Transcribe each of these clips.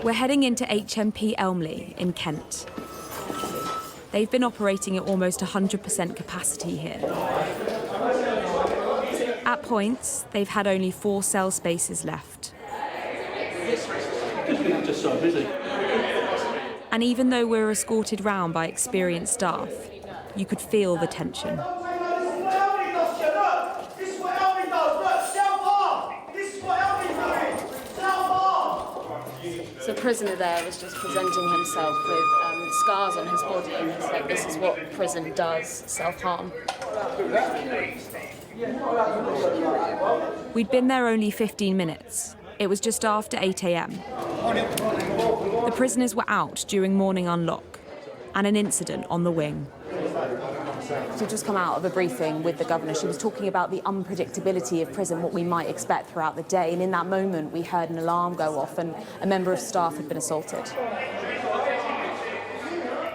We're heading into HMP Elmley in Kent. They've been operating at almost 100% capacity here. At points, they've had only 4 cell spaces left. Just so busy. And even though we're escorted round by experienced staff, you could feel the tension. So the prisoner there was just presenting himself with scars on his body, and he said this is what prison does, self-harm. We'd been there only 15 minutes. It was just after 8 a.m. The prisoners were out during morning unlock, and an incident on the wing. She'd just come out of a briefing with the governor. She was talking about the unpredictability of prison, what we might expect throughout the day, and in that moment we heard an alarm go off and a member of staff had been assaulted.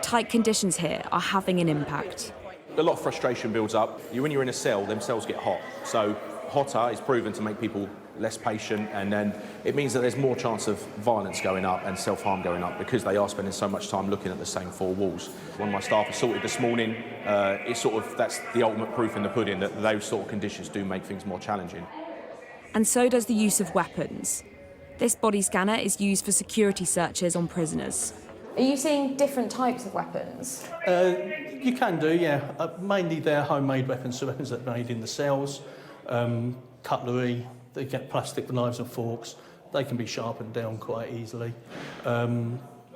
Tight conditions here are having an impact. A lot of frustration builds up. When you're in a cell, them cells get hot. So hotter is proven to make people less patient, and then it means that there's more chance of violence going up and self-harm going up because they are spending so much time looking at the same 4 walls. One of my staff assaulted this morning. That's the ultimate proof in the pudding that those sort of conditions do make things more challenging. And so does the use of weapons. This body scanner is used for security searches on prisoners. Are you seeing different types of weapons? You can do, yeah. Mainly they're homemade weapons, so weapons that are made in the cells, cutlery. They get plastic knives and forks. They can be sharpened down quite easily.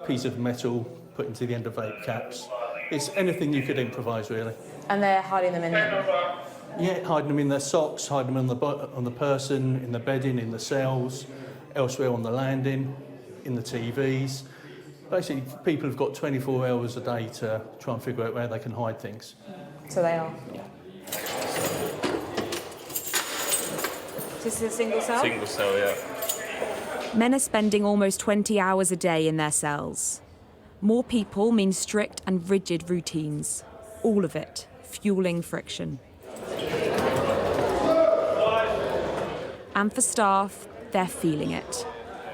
Piece of metal put into the end of vape caps. It's anything you could improvise, really. And they're hiding them in them? Yeah, hiding them in their socks, hiding them on the person, in the bedding, in the cells, elsewhere on the landing, in the TVs. Basically, people have got 24 hours a day to try and figure out where they can hide things. So they are? Yeah. This is a single cell? Single cell, yeah. Men are spending almost 20 hours a day in their cells. More people mean strict and rigid routines. All of it fueling friction. And for staff, they're feeling it.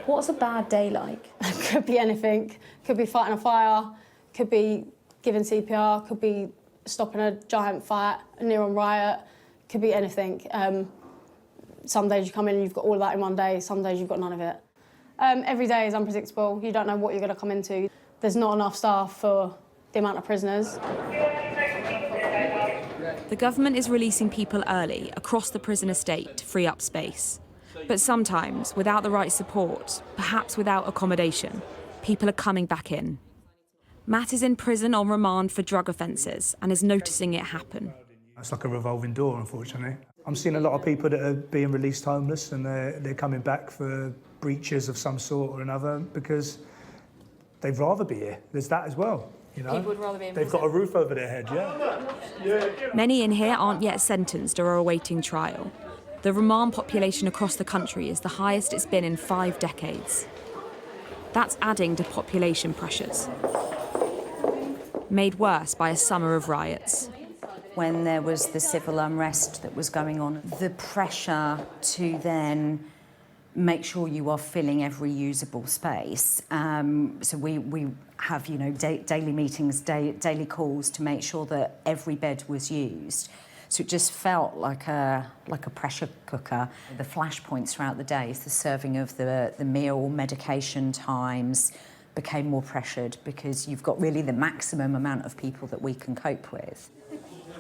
What's a bad day like? Could be anything. Could be fighting a fire, could be giving CPR, could be stopping a giant fight, a near-on riot, could be anything. Some days you come in and you've got all of that in one day, some days you've got none of it. Every day is unpredictable. You don't know what you're going to come into. There's not enough staff for the amount of prisoners. The government is releasing people early across the prison estate to free up space. But sometimes, without the right support, perhaps without accommodation, people are coming back in. Matt is in prison on remand for drug offences and is noticing it happen. It's like a revolving door, unfortunately. I'm seeing a lot of people that are being released homeless and they're coming back for breaches of some sort or another because they'd rather be here. There's that as well, you know. People would rather be in They've prison. got a roof over their head, yeah. Many in here aren't yet sentenced or are awaiting trial. The remand population across the country is the highest it's been in 5 decades. That's adding to population pressures, made worse by a summer of riots. When there was the civil unrest that was going on, the pressure to then make sure you are filling every usable space. So we have, you know, daily meetings, daily calls to make sure that every bed was used. So it just felt like a pressure cooker. The flashpoints throughout the day, the serving of the meal, medication times became more pressured because you've got really the maximum amount of people that we can cope with.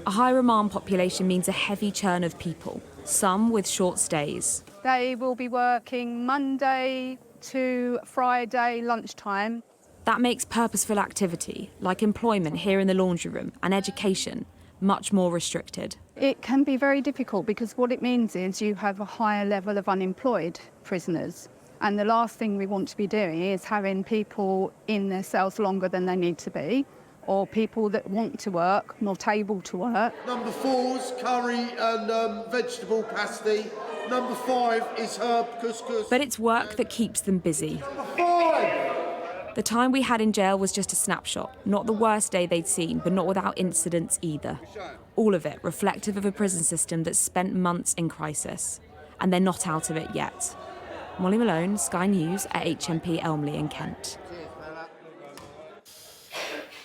A high remand population means a heavy churn of people, some with short stays. They will be working Monday to Friday lunchtime. That makes purposeful activity, like employment here in the laundry room and education, much more restricted. It can be very difficult because what it means is you have a higher level of unemployed prisoners. And the last thing we want to be doing is having people in their cells longer than they need to be, or people that want to work, not able to work. Number 4's curry and vegetable pasty. Number 5 is herb couscous. But it's work that keeps them busy. Number 5! The time we had in jail was just a snapshot, not the worst day they'd seen, but not without incidents either. All of it reflective of a prison system that's spent months in crisis, and they're not out of it yet. Mollie Malone, Sky News at HMP Elmley in Kent.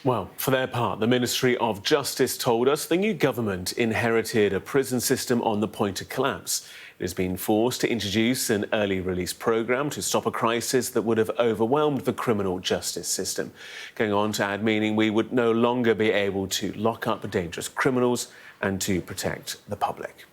Well, for their part, the Ministry of Justice told us the new government inherited a prison system on the point of collapse. It has been forced to introduce an early release programme to stop a crisis that would have overwhelmed the criminal justice system. Going on to add, meaning we would no longer be able to lock up dangerous criminals and to protect the public.